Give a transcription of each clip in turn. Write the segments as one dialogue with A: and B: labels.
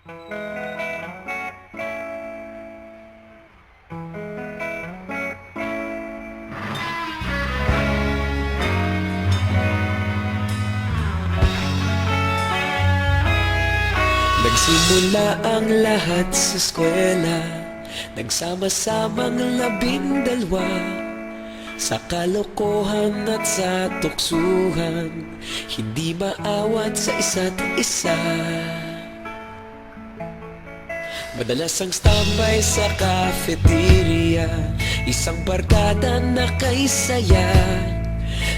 A: Nagsimula ang lahat sa eskwela, nagsama-samang 12 sa kalokohan at sa tuksuhan, hindi maawat sa isa't isa. Madalas ang standby sa cafeteria, isang barkada na kay saya.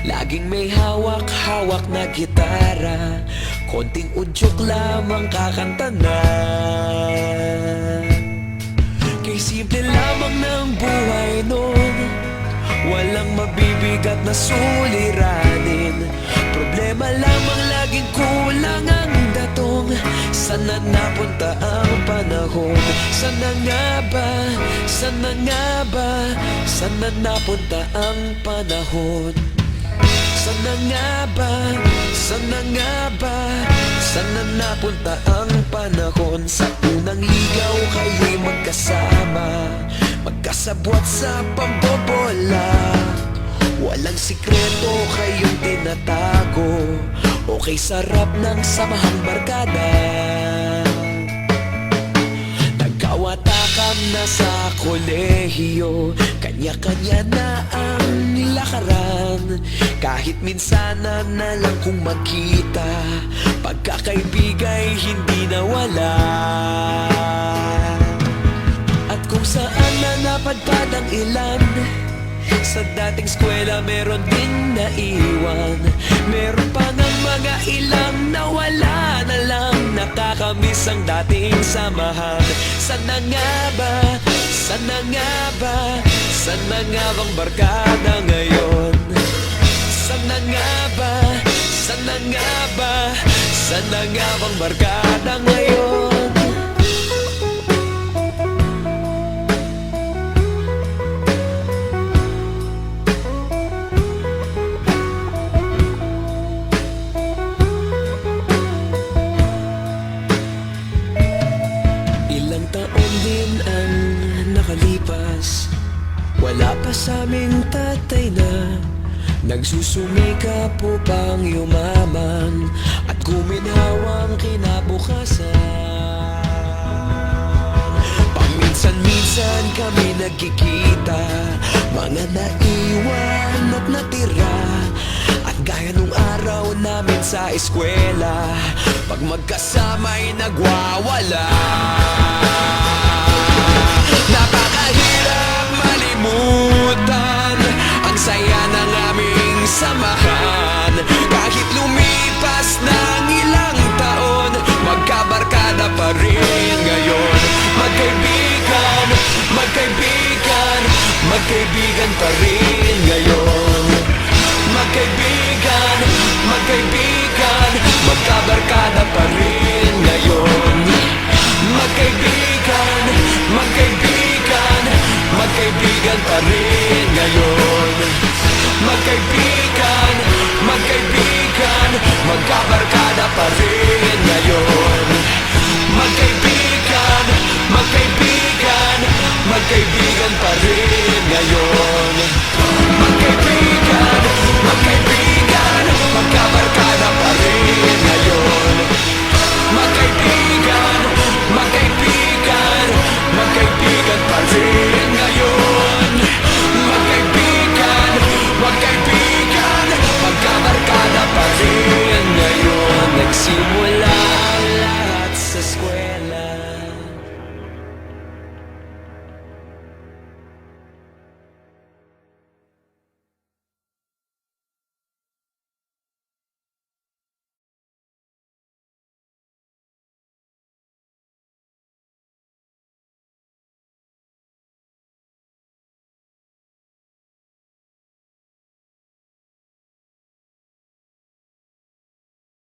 A: Laging may hawak-hawak na gitara, konting udyok lamang kakanta na. Kay simple lamang ng buhay noon, walang mabibigat na suliranin. Problema lamang laging kulang ang datong. Sana napunta ang panahon? Sana nga ba? Sana nga ba? Sana napunta ang panahon? Sana nga ba? Sana nga ba? Sana napunta ang panahon? Sa unang ligaw kayo'y magkasama, magkasabwat sa pambobola. Walang sikreto kayong tinatago, okay sarap ng samahang barkada. Nagkawatakan na sa kolehiyo, kanya-kanya na ang nilakaran. Kahit minsan na lang kung magkita, pagkakaibigay hindi nawala. At kung saan na napadpad ang ilan, sa dating eskwela meron din naiwan. Meron pa ng mga ilang nawala na lang, nakakamiss ang dating samahan. Sana nga ba? Sana nga ba? Sana nga bang barkada ngayon? Sana nga ba? Sana nga ba? Sana nga bang barkada ngayon? Ilang taon din ang nakalipas, wala pa sa aming tatay na nagsusumikap upang yumaman at guminhawang kinabukasan. Paminsan-minsan kami nagkikita, mga naiwan at natira. At gaya nung araw namin sa eskwela, pag magkasama'y nagwawala. Napakahirap malimutan ang saya ng aming samahan. Kahit lumipas ng ilang taon, magkabarkada pa rin ngayon. Magkaibigan, magkaibigan, magkaibigan pa rin ngayon. Magkaibigan, magkaibigan, magkabarkada pa rin ngayon. Magkaibigan, magkaibigan, magkaibigan pa rin.